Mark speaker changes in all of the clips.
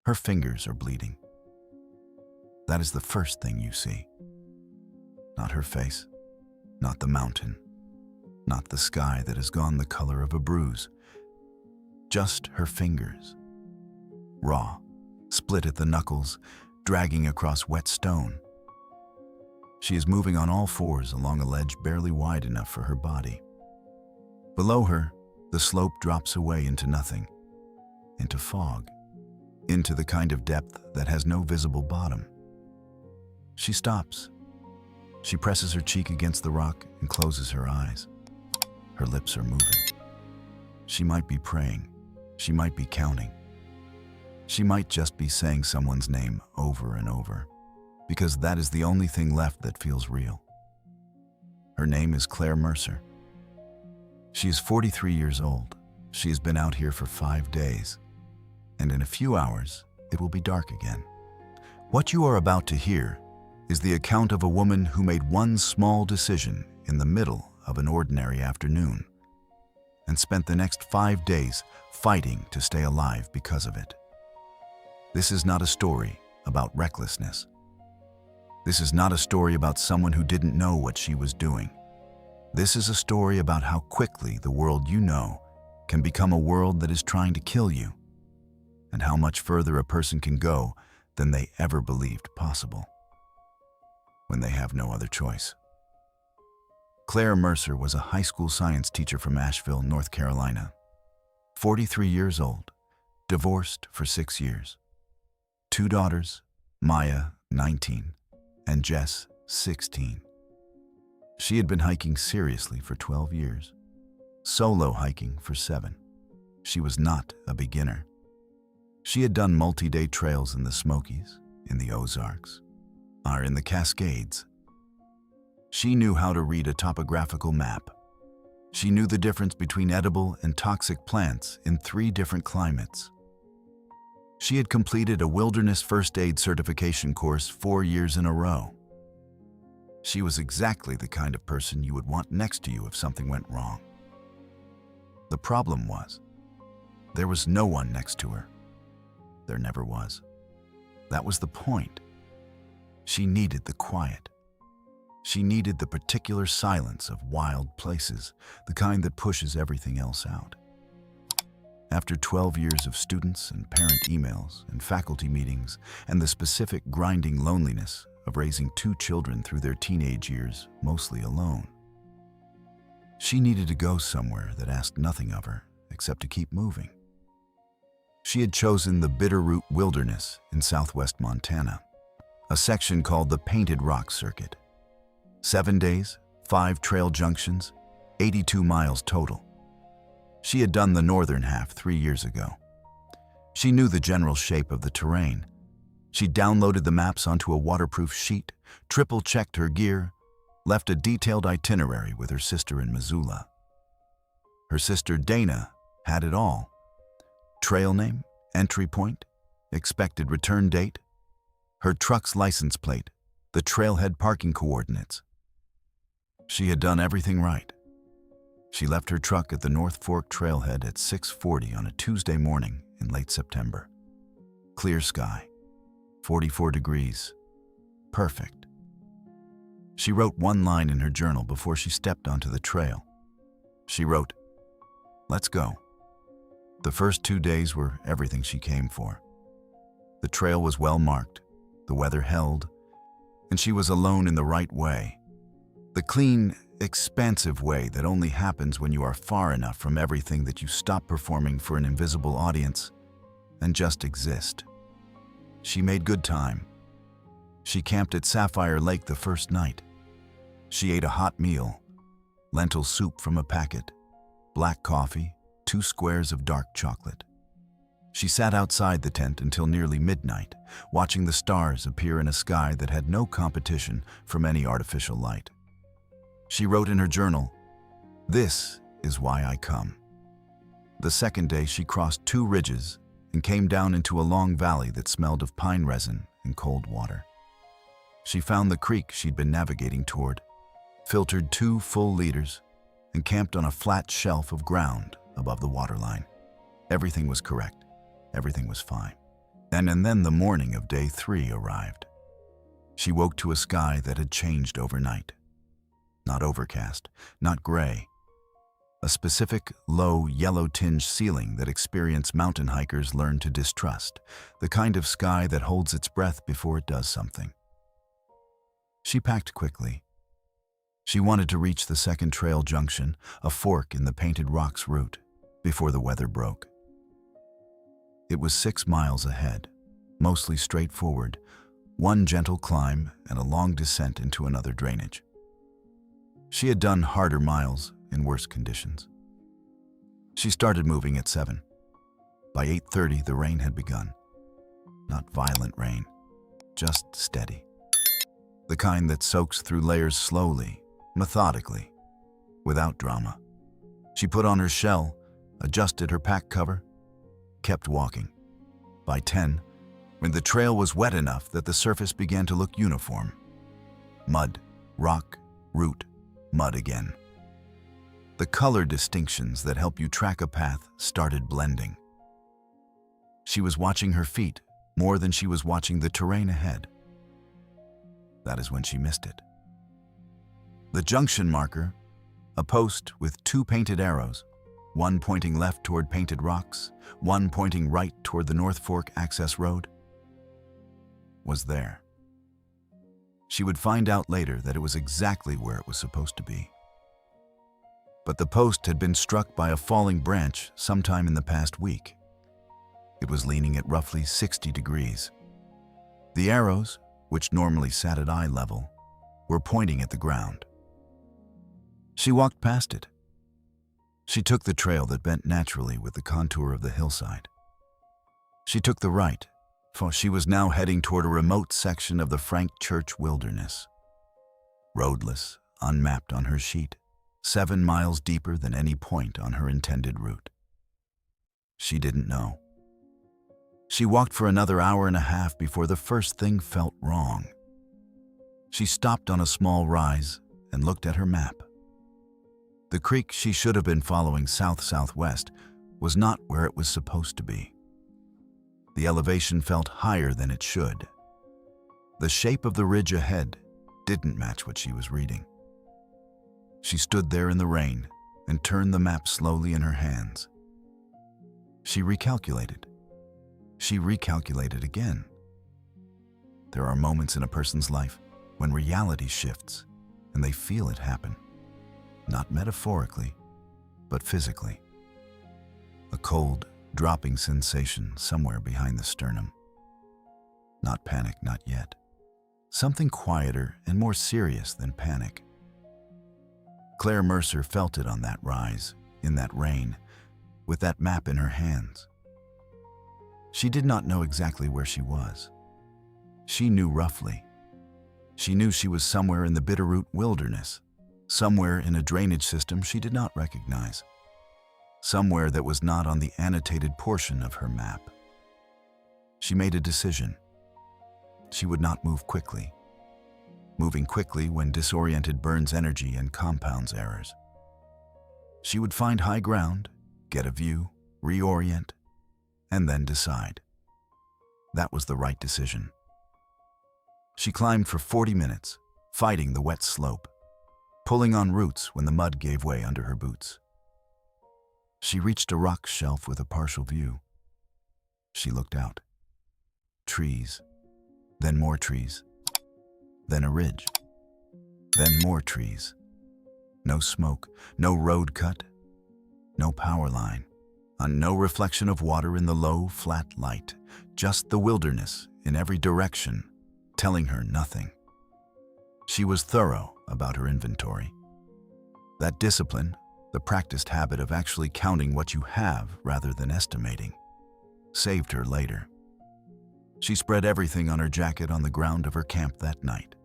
Speaker 1: Her fingers are bleeding. That is the first thing you see. Not her face, not the mountain, not the sky that has gone the color of a bruise. Just her fingers. Raw, split at the knuckles, dragging across wet stone. She is moving on all fours along a ledge barely wide enough for her body. Below her, the slope drops away into nothing, into fog, into the kind of depth that has no visible bottom. She stops. She presses her cheek against the rock and closes her eyes. Her lips are moving. She might be praying. She might be counting. She might just be saying someone's name over and over, because that is the only thing left that feels real. Her name is Claire Mercer. She is 43 years old. She has been out here for 5 days, and in a few hours, it will be dark again. What you are about to hear is the account of a woman who made one small decision in the middle of an ordinary afternoon and spent the next 5 days fighting to stay alive because of it. This is not a story about recklessness. This is not a story about someone who didn't know what she was doing. This is a story about how quickly the world you know can become a world that is trying to kill you, and how much further a person can go than they ever believed possible when they have no other choice. Claire Mercer was a high school science teacher from Asheville, North Carolina. 43 years old, divorced for 6 years. 2 daughters, Maya, 19, and Jess, 16. She had been hiking seriously for 12 years, solo hiking for 7. She was not a beginner. She had done multi-day trails in the Smokies, in the Ozarks, or in the Cascades. She knew how to read a topographical map. She knew the difference between edible and toxic plants in 3 different climates. She had completed a wilderness first aid certification course 4 years in a row. She was exactly the kind of person you would want next to you if something went wrong. The problem was, there was no one next to her. There never was. That was the point. She needed the quiet. She needed the particular silence of wild places, the kind that pushes everything else out. After 12 years of students and parent emails and faculty meetings and the specific grinding loneliness of raising 2 children through their teenage years, mostly alone, she needed to go somewhere that asked nothing of her except to keep moving. She had chosen the Bitterroot Wilderness in southwest Montana, a section called the Painted Rock Circuit. 7 days, 5 trail junctions, 82 miles total. She had done the northern half 3 years ago. She knew the general shape of the terrain. She downloaded the maps onto a waterproof sheet, triple-checked her gear, left a detailed itinerary with her sister in Missoula. Her sister Dana had it all. Trail name, entry point, expected return date, her truck's license plate, the trailhead parking coordinates. She had done everything right. She left her truck at the North Fork trailhead at 6:40 on a Tuesday morning in late September. Clear sky, 44 degrees, perfect. She wrote one line in her journal before she stepped onto the trail. She wrote, "Let's go." The first 2 days were everything she came for. The trail was well marked, the weather held, and she was alone in the right way. The clean, expansive way that only happens when you are far enough from everything that you stop performing for an invisible audience and just exist. She made good time. She camped at Sapphire Lake the first night. She ate a hot meal, lentil soup from a packet, black coffee, 2 squares of dark chocolate. She sat outside the tent until nearly midnight, watching the stars appear in a sky that had no competition from any artificial light. She wrote in her journal, "This is why I come." The second day, she crossed 2 ridges and came down into a long valley that smelled of pine resin and cold water. She found the creek she'd been navigating toward, filtered 2 full liters, and camped on a flat shelf of ground above the waterline. Everything was correct. Everything was fine. And then the morning of day 3 arrived. She woke to a sky that had changed overnight. Not overcast, not gray. A specific, low, yellow-tinged ceiling that experienced mountain hikers learn to distrust, the kind of sky that holds its breath before it does something. She packed quickly. She wanted to reach the second trail junction, a fork in the Painted Rocks route, before the weather broke. It was 6 miles ahead, mostly straightforward, one gentle climb and a long descent into another drainage. She had done harder miles in worse conditions. She started moving at 7. By 8:30, the rain had begun. Not violent rain, just steady. The kind that soaks through layers slowly, methodically, without drama. She put on her shell, adjusted her pack cover, kept walking. By 10, when the trail was wet enough that the surface began to look uniform. Mud, rock, root, mud again. The color distinctions that help you track a path started blending. She was watching her feet more than she was watching the terrain ahead. That is when she missed it. The junction marker, a post with 2 painted arrows, one pointing left toward Painted Rocks, one pointing right toward the North Fork access road, was there. She would find out later that it was exactly where it was supposed to be. But the post had been struck by a falling branch sometime in the past week. It was leaning at roughly 60 degrees. The arrows, which normally sat at eye level, were pointing at the ground. She walked past it. She took the trail that bent naturally with the contour of the hillside. She took the right, for she was now heading toward a remote section of the Frank Church wilderness. Roadless, unmapped on her sheet, 7 miles deeper than any point on her intended route. She didn't know. She walked for another hour and a half before the first thing felt wrong. She stopped on a small rise and looked at her map. The creek she should have been following south-southwest was not where it was supposed to be. The elevation felt higher than it should. The shape of the ridge ahead didn't match what she was reading. She stood there in the rain and turned the map slowly in her hands. She recalculated. She recalculated again. There are moments in a person's life when reality shifts and they feel it happen. Not metaphorically, but physically. A cold, dropping sensation somewhere behind the sternum. Not panic, not yet. Something quieter and more serious than panic. Claire Mercer felt it on that rise, in that rain, with that map in her hands. She did not know exactly where she was. She knew roughly. She knew she was somewhere in the Bitterroot wilderness, somewhere in a drainage system she did not recognize, somewhere that was not on the annotated portion of her map. She made a decision. She would not move quickly. Moving quickly when disoriented burns energy and compounds errors. She would find high ground, get a view, reorient, and then decide. That was the right decision. She climbed for 40 minutes, fighting the wet slope, pulling on roots when the mud gave way under her boots. She reached a rock shelf with a partial view. She looked out. Trees, then more trees, then a ridge, then more trees. No smoke, no road cut, no power line, and no reflection of water in the low, flat light, just the wilderness in every direction, telling her nothing. She was thorough about her inventory. That discipline, the practiced habit of actually counting what you have rather than estimating, saved her later. She spread everything on her jacket on the ground of her camp that night.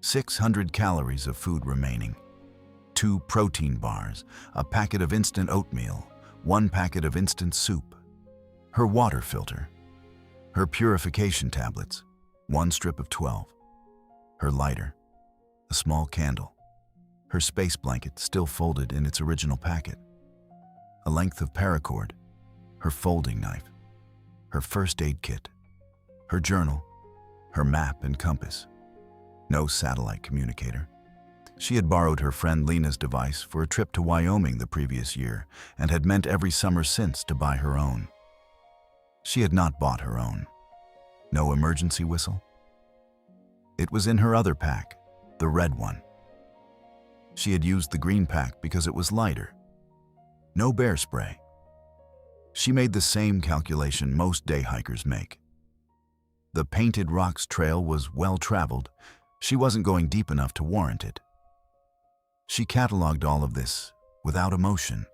Speaker 1: 600 calories of food remaining, 2 protein bars, a packet of instant oatmeal, 1 packet of instant soup, her water filter, her purification tablets, 1 strip of 12, her lighter, a small candle, her space blanket still folded in its original packet, a length of paracord, her folding knife, her first aid kit, her journal, her map and compass. No satellite communicator. She had borrowed her friend Lena's device for a trip to Wyoming the previous year and had meant every summer since to buy her own. She had not bought her own. No emergency whistle. It was in her other pack, the red one. She had used the green pack because it was lighter. No bear spray. She made the same calculation most day hikers make. The Painted Rocks trail was well traveled. She wasn't going deep enough to warrant it. She cataloged all of this without emotion,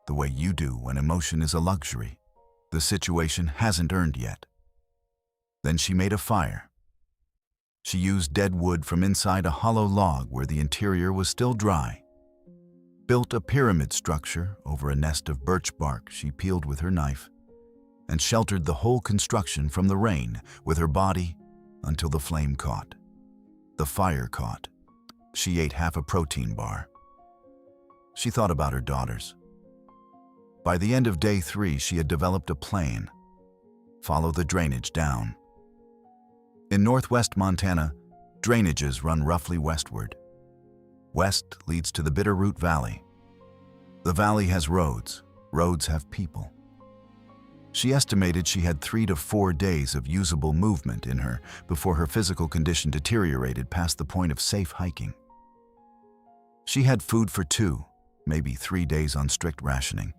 Speaker 1: the way you do when emotion is a luxury the situation hasn't earned yet. Then she made a fire. She used dead wood from inside a hollow log where the interior was still dry. Built a pyramid structure over a nest of birch bark she peeled with her knife, and sheltered the whole construction from the rain with her body until the flame caught. The fire caught. She ate half a protein bar. She thought about her daughters. By the end of day 3, she had developed a plan. Follow the drainage down. In northwest Montana, drainages run roughly westward. West leads to the Bitterroot Valley. The valley has roads. Roads have people. She estimated she had 3 to 4 days of usable movement in her before her physical condition deteriorated past the point of safe hiking. She had food for 2, maybe 3 days on strict rationing.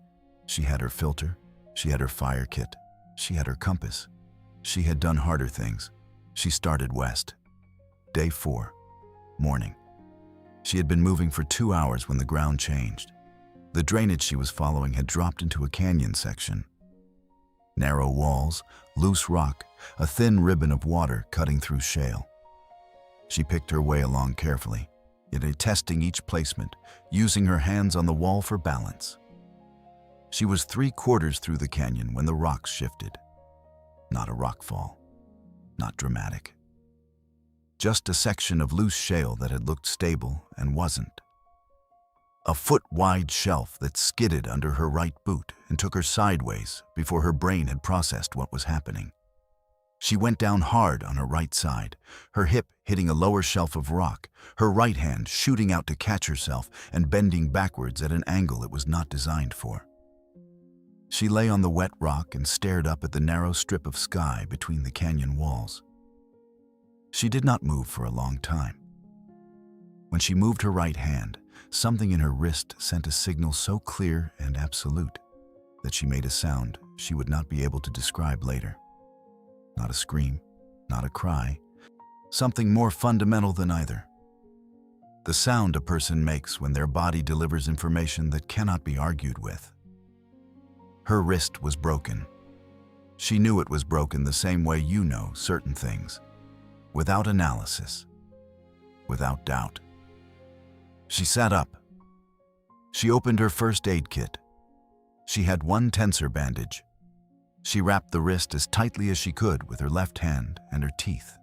Speaker 1: She had her filter, she had her fire kit, she had her compass. She had done harder things. She started west. Day 4, morning. She had been moving for 2 hours when the ground changed. The drainage she was following had dropped into a canyon section. Narrow walls, loose rock, a thin ribbon of water cutting through shale. She picked her way along carefully, yet testing each placement, using her hands on the wall for balance. She was 3/4 through the canyon when the rocks shifted. Not a rockfall, not dramatic. Just a section of loose shale that had looked stable and wasn't. A foot-wide shelf that skidded under her right boot and took her sideways before her brain had processed what was happening. She went down hard on her right side, her hip hitting a lower shelf of rock, her right hand shooting out to catch herself and bending backwards at an angle it was not designed for. She lay on the wet rock and stared up at the narrow strip of sky between the canyon walls. She did not move for a long time. When she moved her right hand, something in her wrist sent a signal so clear and absolute that she made a sound she would not be able to describe later. Not a scream, not a cry, something more fundamental than either. The sound a person makes when their body delivers information that cannot be argued with. Her wrist was broken. She knew it was broken the same way you know certain things, without analysis, without doubt. She sat up. She opened her first aid kit. She had 1 tensor bandage. She wrapped the wrist as tightly as she could with her left hand and her teeth.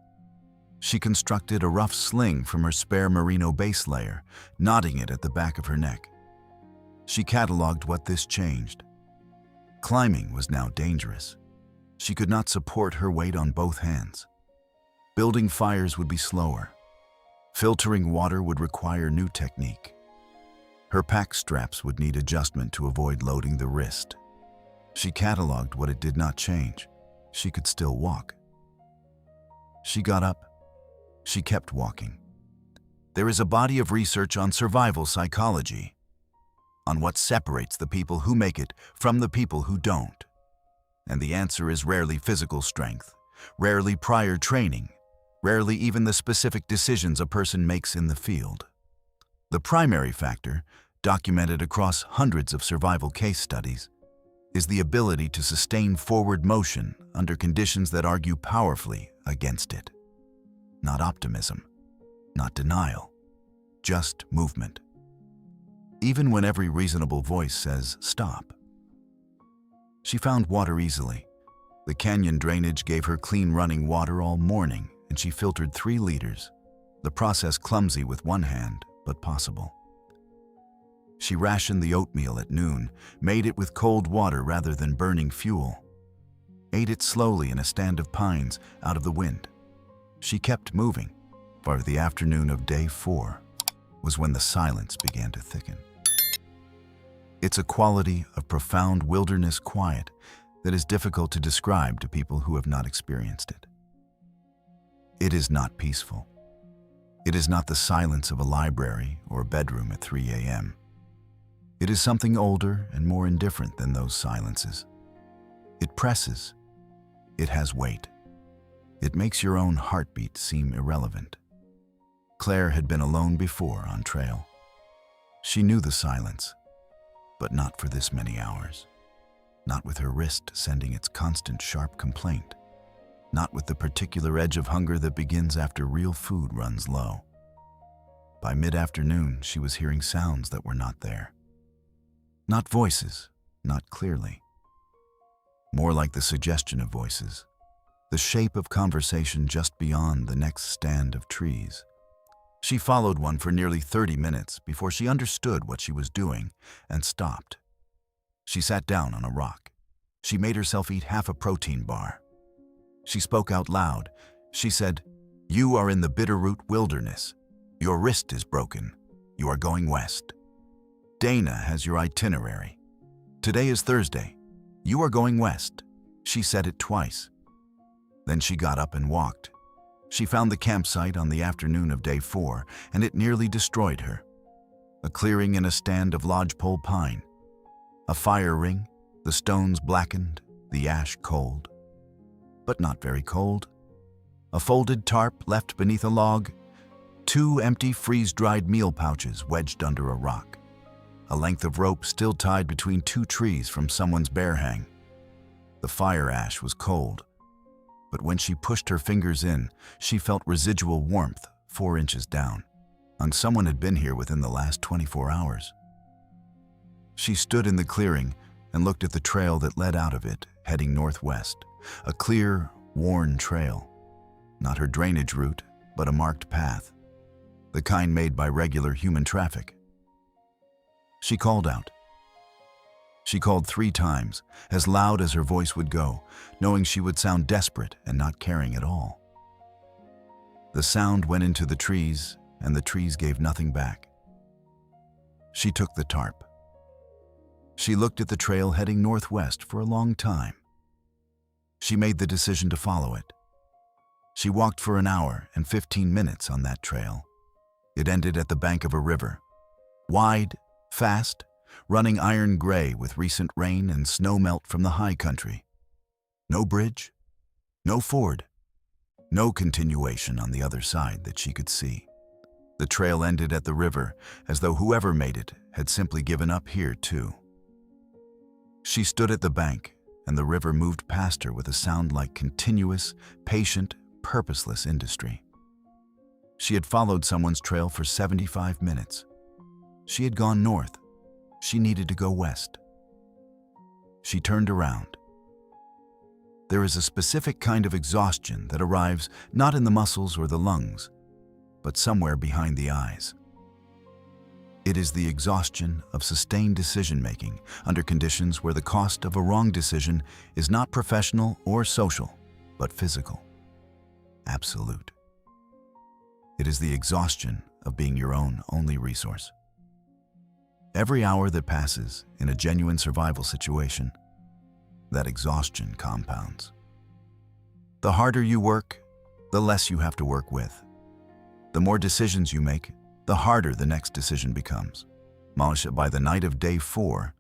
Speaker 1: She constructed a rough sling from her spare merino base layer, knotting it at the back of her neck. She cataloged what this changed. Climbing was now dangerous. She could not support her weight on both hands. Building fires would be slower. Filtering water would require new technique. Her pack straps would need adjustment to avoid loading the wrist. She cataloged what it did not change. She could still walk. She got up. She kept walking. There is a body of research on survival psychology, on what separates the people who make it from the people who don't. And the answer is rarely physical strength, rarely prior training, rarely even the specific decisions a person makes in the field. The primary factor, documented across hundreds of survival case studies, is the ability to sustain forward motion under conditions that argue powerfully against it. Not optimism, not denial, just movement. Even when every reasonable voice says stop. She found water easily. The canyon drainage gave her clean running water all morning, and she filtered 3 liters, the process clumsy with one hand, but possible. She rationed the oatmeal at noon, made it with cold water rather than burning fuel. ate it slowly in a stand of pines out of the wind. She kept moving, for the afternoon of day 4 was when the silence began to thicken. It's a quality of profound wilderness quiet that is difficult to describe to people who have not experienced it. It is not peaceful. It is not the silence of a library or a bedroom at 3 a.m. It is something older and more indifferent than those silences. It presses. It has weight. It makes your own heartbeat seem irrelevant. Claire had been alone before on trail. She knew the silence, but not for this many hours. Not with her wrist sending its constant sharp complaint. Not with the particular edge of hunger that begins after real food runs low. By mid-afternoon, she was hearing sounds that were not there. Not voices, not clearly. More like the suggestion of voices, the shape of conversation just beyond the next stand of trees. She followed one for nearly 30 minutes before she understood what she was doing and stopped. She sat down on a rock. She made herself eat half a protein bar. She spoke out loud. She said, "You are in the Bitterroot Wilderness. Your wrist is broken. You are going west. Dana has your itinerary. Today is Thursday. You are going west." She said it twice. Then she got up and walked. She found the campsite on the afternoon of day 4, and it nearly destroyed her. A clearing in a stand of lodgepole pine. A fire ring, the stones blackened, the ash cold. But not very cold. A folded tarp left beneath a log. 2 empty freeze-dried meal pouches wedged under a rock. A length of rope still tied between 2 trees from someone's bear hang. The fire ash was cold, but when she pushed her fingers in, she felt residual warmth 4 inches down, and someone had been here within the last 24 hours. She stood in the clearing and looked at the trail that led out of it, heading northwest. A clear, worn trail. Not her drainage route, but a marked path. The kind made by regular human traffic. She called out. She called 3 times, as loud as her voice would go, knowing she would sound desperate and not caring at all. The sound went into the trees, and the trees gave nothing back. She took the tarp. She looked at the trail heading northwest for a long time. She made the decision to follow it. She walked for an hour and 15 minutes on that trail. It ended at the bank of a river. Wide, fast, running iron gray with recent rain and snow melt from the high country. No bridge, no ford, no continuation on the other side that she could see. The trail ended at the river, as though whoever made it had simply given up here too. She stood at the bank, and the river moved past her with a sound like continuous, patient, purposeless industry. She had followed someone's trail for 75 minutes. She had gone north. She needed to go west. She turned around. There is a specific kind of exhaustion that arrives not in the muscles or the lungs, but somewhere behind the eyes. It is the exhaustion of sustained decision-making under conditions where the cost of a wrong decision is not professional or social, but physical. Absolute. It is the exhaustion of being your own only resource. Every hour that passes in a genuine survival situation, that exhaustion compounds. The harder you work, the less you have to work with. The more decisions you make, the harder the next decision becomes. By the night of day 4,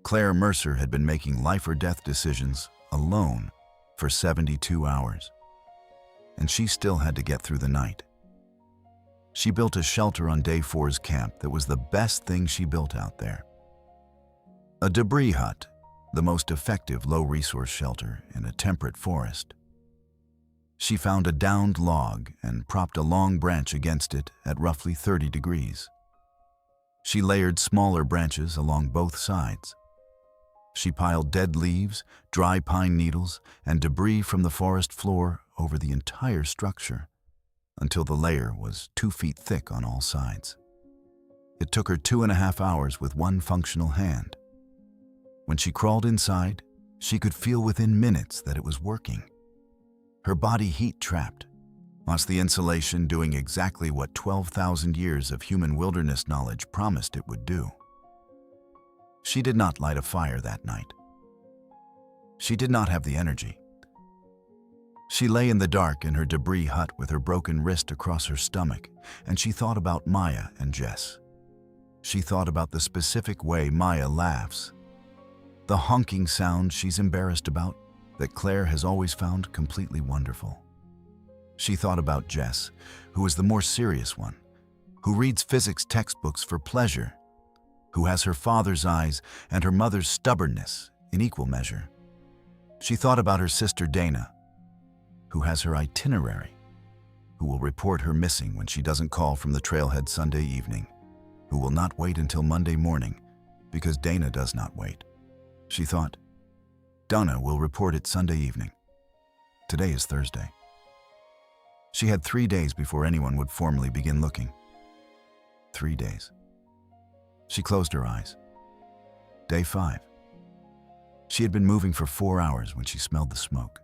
Speaker 1: Claire Mercer had been making life or death decisions alone for 72 hours. And she still had to get through the night. She built a shelter on day 4's camp that was the best thing she built out there. A debris hut, the most effective low-resource shelter in a temperate forest. She found a downed log and propped a long branch against it at roughly 30 degrees. She layered smaller branches along both sides. She piled dead leaves, dry pine needles, and debris from the forest floor over the entire structure until the layer was 2 feet thick on all sides. It took her 2.5 hours with one functional hand. When she crawled inside, She could feel within minutes that it was working. Her body heat trapped, plus the insulation doing exactly what 12,000 years of human wilderness knowledge promised it would do. She did not light a fire that night. She did not have the energy. She lay in the dark in her debris hut with her broken wrist across her stomach, and she thought about Maya and Jess. She thought about the specific way Maya laughs, the honking sound she's embarrassed about that Claire has always found completely wonderful. She thought about Jess, who is the more serious one, who reads physics textbooks for pleasure, who has her father's eyes and her mother's stubbornness in equal measure. She thought about her sister Dana, who has her itinerary, who will report her missing when she doesn't call from the trailhead Sunday evening, who will not wait until Monday morning because Dana does not wait. She thought, Dana will report it Sunday evening. Today is Thursday. She had 3 days before anyone would formally begin looking. 3 days. She closed her eyes. Day 5. She had been moving for 4 hours when she smelled the smoke.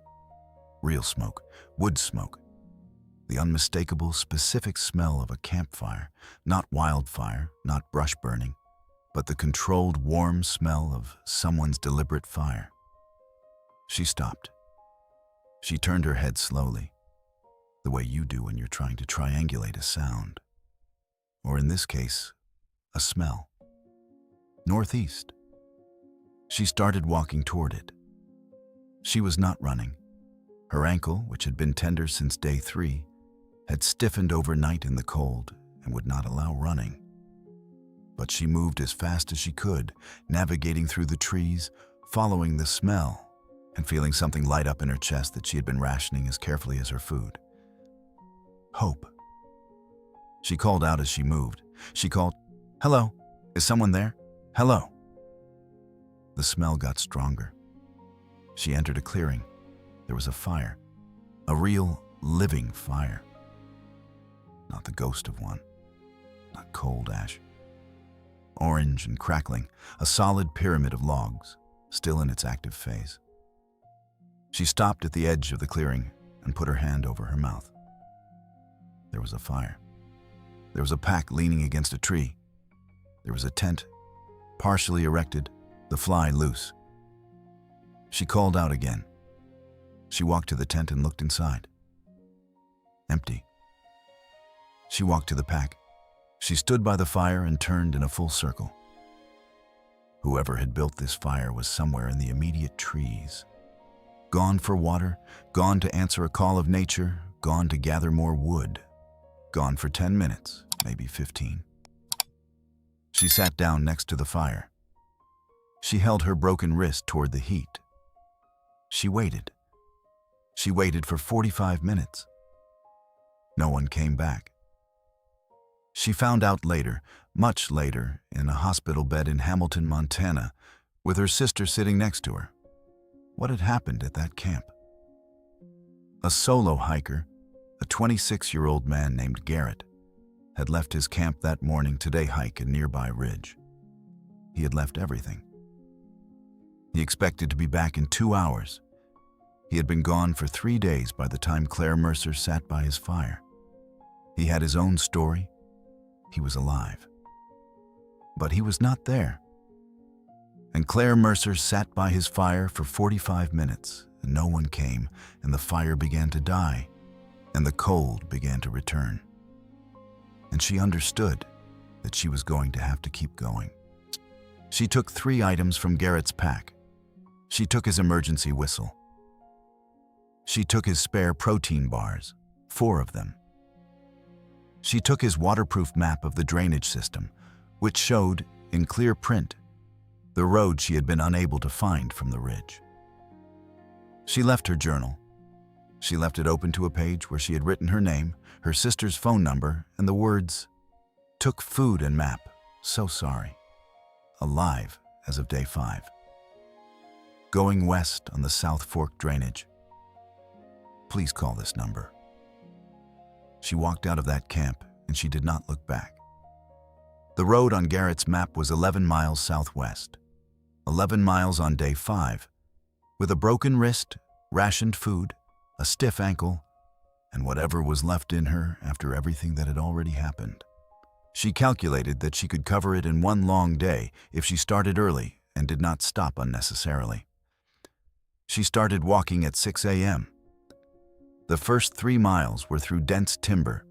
Speaker 1: Real smoke, wood smoke. The unmistakable, specific smell of a campfire, not wildfire, not brush burning, but the controlled, warm smell of someone's deliberate fire. She stopped. She turned her head slowly, the way you do when you're trying to triangulate a sound, or in this case, a smell. Northeast. She started walking toward it. She was not running. Her ankle, which had been tender since day 3, had stiffened overnight in the cold and would not allow running. But she moved as fast as she could, navigating through the trees, following the smell, and feeling something light up in her chest that she had been rationing as carefully as her food. Hope. She called out as she moved. She called, "Hello, is someone there? Hello." The smell got stronger. She entered a clearing. There was a fire, a real, living fire. Not the ghost of one, not cold ash. Orange and crackling, a solid pyramid of logs, still in its active phase. She stopped at the edge of the clearing and put her hand over her mouth. There was a fire. There was a pack leaning against a tree. There was a tent, partially erected, the fly loose. She called out again. She walked to the tent and looked inside. Empty. She walked to the pack. She stood by the fire and turned in a full circle. Whoever had built this fire was somewhere in the immediate trees. Gone for water, gone to answer a call of nature, gone to gather more wood. Gone for 10 minutes, maybe 15. She sat down next to the fire. She held her broken wrist toward the heat. She waited. She waited for 45 minutes. No one came back. She found out later, much later, in a hospital bed in Hamilton, Montana, with her sister sitting next to her, what had happened at that camp. A solo hiker, a 26-year-old man named Garrett, had left his camp that morning to day hike a nearby ridge. He had left everything. He expected to be back in 2 hours. He had been gone for 3 days by the time Claire Mercer sat by his fire. He had his own story. He was alive. But he was not there. And Claire Mercer sat by his fire for 45 minutes, and no one came, and the fire began to die, and the cold began to return. And she understood that she was going to have to keep going. She took 3 items from Garrett's pack. She took his emergency whistle. She took his spare protein bars, 4 of them. She took his waterproof map of the drainage system, which showed, in clear print, the road she had been unable to find from the ridge. She left her journal. She left it open to a page where she had written her name, her sister's phone number, and the words, "Took food and map, so sorry. Alive as of day 5. Going west on the South Fork drainage. Please call this number." She walked out of that camp and she did not look back. The road on Garrett's map was 11 miles southwest. 11 miles on day 5, With a broken wrist, rationed food, a stiff ankle, and whatever was left in her after everything that had already happened. She calculated that she could cover it in one long day if she started early and did not stop unnecessarily. She started walking at 6 a.m. The first 3 miles were through dense timber,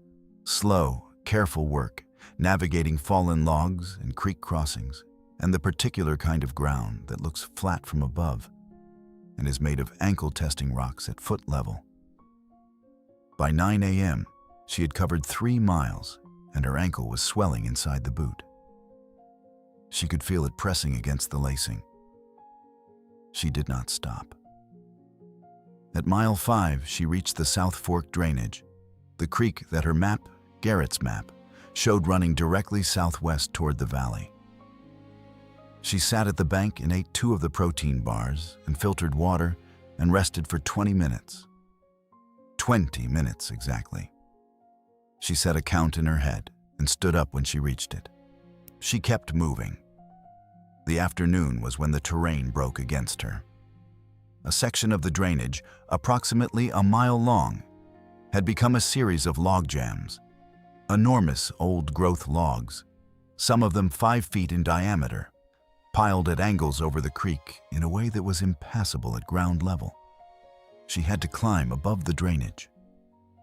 Speaker 1: slow, careful work, navigating fallen logs and creek crossings, and the particular kind of ground that looks flat from above and is made of ankle-testing rocks at foot level. By 9 a.m., she had covered 3 miles, and her ankle was swelling inside the boot. She could feel it pressing against the lacing. She did not stop. At mile 5, she reached the South Fork drainage, the creek that her map, Garrett's map, showed running directly southwest toward the valley. She sat at the bank and ate 2 of the protein bars and filtered water and rested for 20 minutes. 20 minutes exactly. She set a count in her head and stood up when she reached it. She kept moving. The afternoon was when the terrain broke against her. A section of the drainage, approximately a mile long, had become a series of log jams. Enormous old-growth logs, some of them 5 feet in diameter, piled at angles over the creek in a way that was impassable at ground level. She had to climb above the drainage,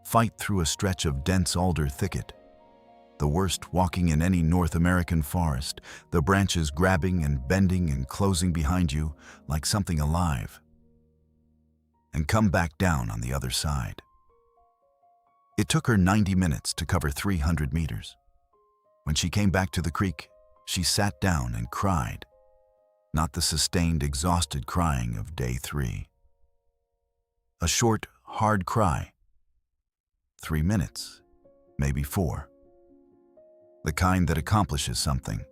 Speaker 1: fight through a stretch of dense alder thicket, the worst walking in any North American forest, the branches grabbing and bending and closing behind you like something alive, and come back down on the other side. It took her 90 minutes to cover 300 meters. When she came back to the creek, she sat down and cried, not the sustained, exhausted crying of day 3. A short, hard cry. 3 minutes, maybe 4. The kind that accomplishes something,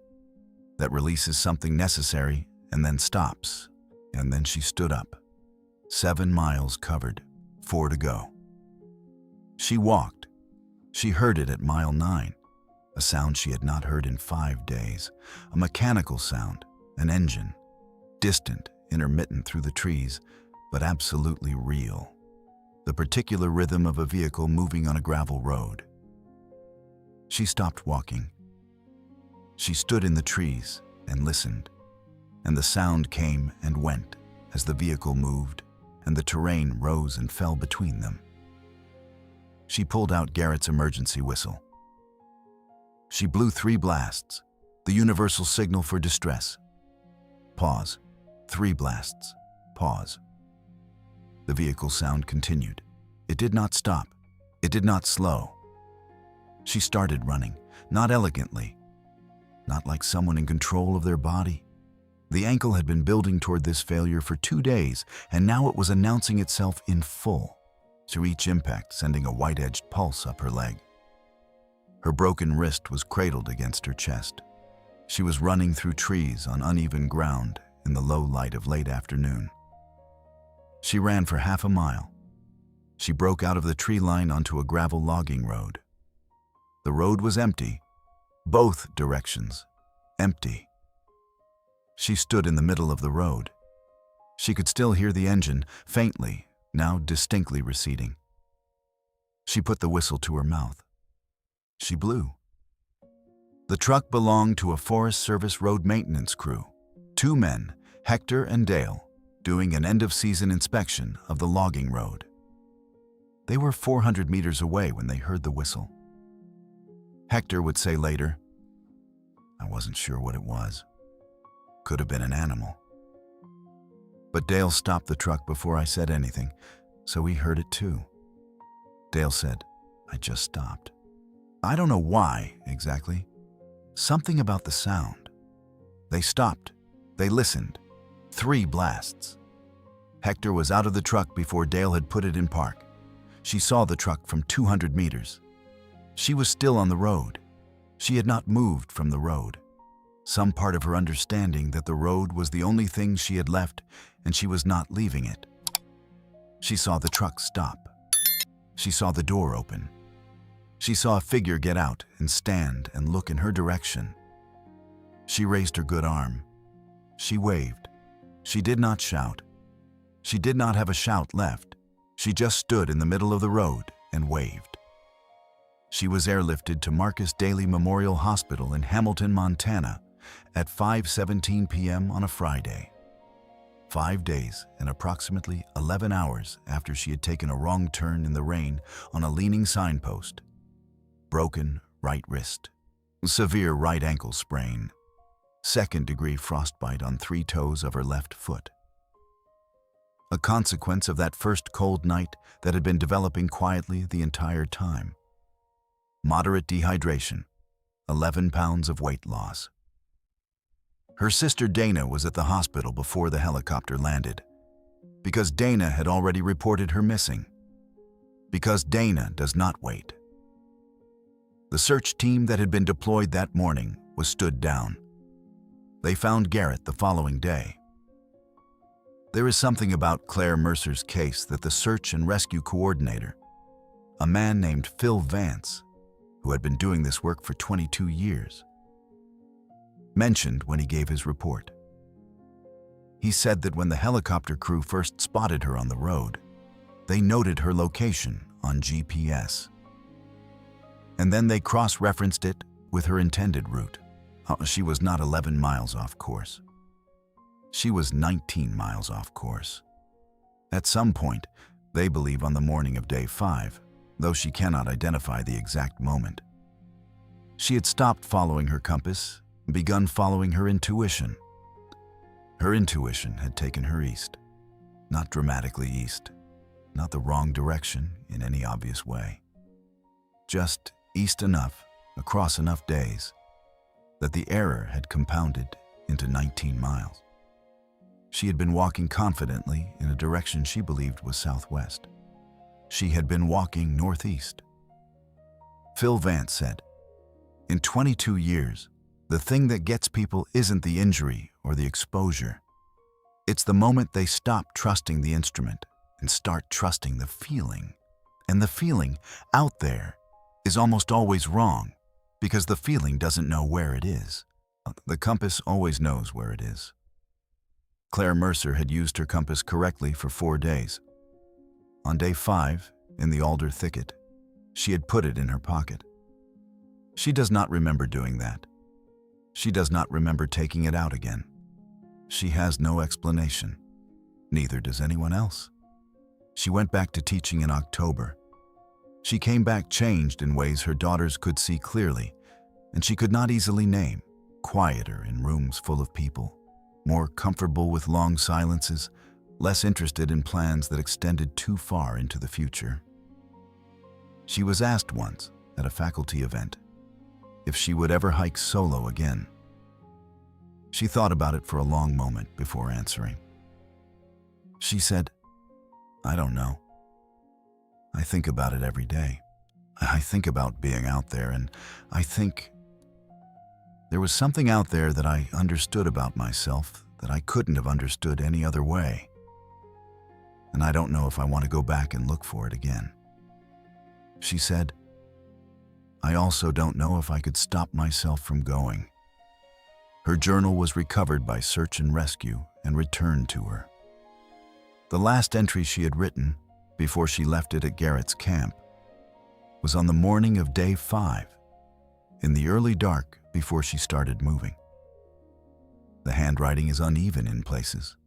Speaker 1: that releases something necessary and then stops. And then she stood up. 7 miles covered, 4 to go. She walked. She heard it at mile 9, a sound she had not heard in 5 days, a mechanical sound, an engine, distant, intermittent through the trees, but absolutely real. The particular rhythm of a vehicle moving on a gravel road. She stopped walking. She stood in the trees and listened, and the sound came and went as the vehicle moved and the terrain rose and fell between them. She pulled out Garrett's emergency whistle. She blew 3 blasts, the universal signal for distress. Pause. 3 blasts. Pause. The vehicle sound continued. It did not stop. It did not slow. She started running, not elegantly, not like someone in control of their body. The ankle had been building toward this failure for 2 days, and now it was announcing itself in full, through each impact sending a white-edged pulse up her leg. Her broken wrist was cradled against her chest. She was running through trees on uneven ground in the low light of late afternoon. She ran for half a mile. She broke out of the tree line onto a gravel logging road. The road was empty, both directions, empty. She stood in the middle of the road. She could still hear the engine, faintly, now distinctly receding. She put the whistle to her mouth. She blew. The truck belonged to a Forest Service road maintenance crew. 2 men, Hector and Dale, doing an end-of-season inspection of the logging road. They were 400 meters away when they heard the whistle. Hector would say later, "I wasn't sure what it was. Could have been an animal." But Dale stopped the truck before I said anything, so he heard it too. Dale said, "I just stopped." I don't know why, exactly. Something about the sound. They stopped. They listened. 3 blasts. Hector was out of the truck before Dale had put it in park. She saw the truck from 200 meters. She was still on the road. She had not moved from the road. Some part of her understanding that the road was the only thing she had left and she was not leaving it. She saw the truck stop. She saw the door open. She saw a figure get out and stand and look in her direction. She raised her good arm. She waved. She did not shout. She did not have a shout left. She just stood in the middle of the road and waved. She was airlifted to Marcus Daly Memorial Hospital in Hamilton, Montana at 5:17 p.m. on a Friday. 5 days and approximately 11 hours after she had taken a wrong turn in the rain on a leaning signpost. Broken right wrist, severe right ankle sprain, second-degree frostbite on 3 toes of her left foot. A consequence of that first cold night that had been developing quietly the entire time. Moderate dehydration, 11 pounds of weight loss. Her sister Dana was at the hospital before the helicopter landed, because Dana had already reported her missing. Because Dana does not wait. The search team that had been deployed that morning was stood down. They found Garrett the following day. There is something about Claire Mercer's case that the search and rescue coordinator, a man named Phil Vance, who had been doing this work for 22 years, mentioned when he gave his report. He said that when the helicopter crew first spotted her on the road, they noted her location on GPS. And then they cross-referenced it with her intended route. She was not 11 miles off course. She was 19 miles off course. At some point, they believe on the morning of day 5, though she cannot identify the exact moment. She had stopped following her compass and begun following her intuition. Her intuition had taken her east, not dramatically east, not the wrong direction in any obvious way. Just east enough, across enough days, that the error had compounded into 19 miles. She had been walking confidently in a direction she believed was southwest. She had been walking northeast. Phil Vance said, "In 22 years, the thing that gets people isn't the injury or the exposure. It's the moment they stop trusting the instrument and start trusting the feeling. And the feeling out there is almost always wrong because the feeling doesn't know where it is. The compass always knows where it is." Claire Mercer had used her compass correctly for 4 days. On day 5, in the alder thicket, she had put it in her pocket. She does not remember doing that. She does not remember taking it out again. She has no explanation. Neither does anyone else. She went back to teaching in October. She came back changed in ways her daughters could see clearly, and she could not easily name, quieter in rooms full of people, more comfortable with long silences, less interested in plans that extended too far into the future. She was asked once, at a faculty event, if she would ever hike solo again. She thought about it for a long moment before answering. She said, "I don't know. I think about it every day. I think about being out there, and I think there was something out there that I understood about myself that I couldn't have understood any other way. And I don't know if I want to go back and look for it again." She said, "I also don't know if I could stop myself from going." Her journal was recovered by search and rescue and returned to her. The last entry she had written, before she left it at Garrett's camp, was on the morning of day 5, in the early dark before she started moving. The handwriting is uneven in places,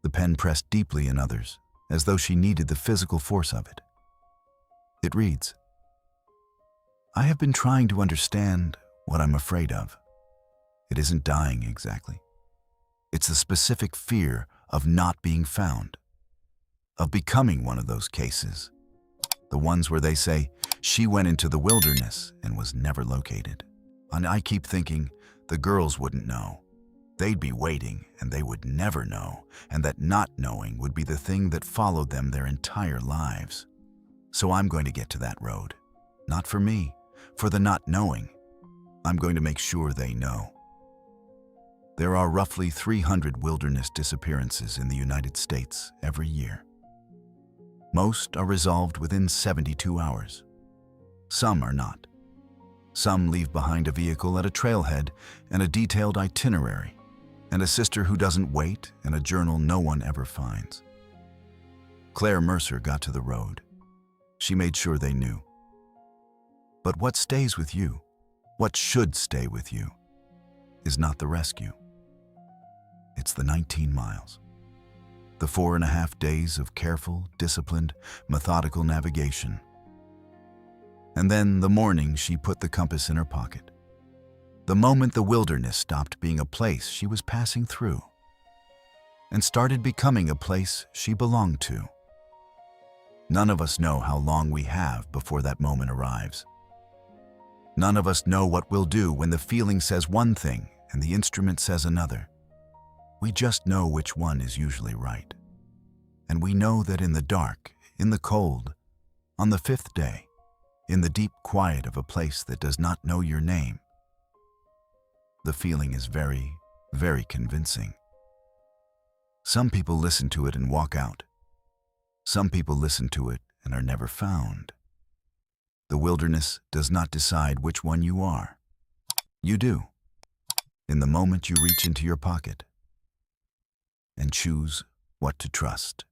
Speaker 1: the pen pressed deeply in others, as though she needed the physical force of it. It reads, "I have been trying to understand what I'm afraid of. It isn't dying exactly. It's the specific fear of not being found, of becoming one of those cases, the ones where they say, she went into the wilderness and was never located. And I keep thinking the girls wouldn't know. They'd be waiting and they would never know, and that not knowing would be the thing that followed them their entire lives. So I'm going to get to that road. Not for me, for the not knowing. I'm going to make sure they know." There are roughly 300 wilderness disappearances in the United States every year. Most are resolved within 72 hours. Some are not. Some leave behind a vehicle at a trailhead and a detailed itinerary, and a sister who doesn't wait, and a journal no one ever finds. Claire Mercer got to the road. She made sure they knew. But what stays with you, what should stay with you, is not the rescue. It's the 19 miles. The 4.5 days of careful, disciplined, methodical navigation. And then the morning she put the compass in her pocket. The moment the wilderness stopped being a place she was passing through and started becoming a place she belonged to. None of us know how long we have before that moment arrives. None of us know what we'll do when the feeling says one thing and the instrument says another. We just know which one is usually right. And we know that in the dark, in the cold, on the 5th day, in the deep quiet of a place that does not know your name, the feeling is very, very convincing. Some people listen to it and walk out. Some people listen to it and are never found. The wilderness does not decide which one you are. You do, in the moment you reach into your pocket and choose what to trust.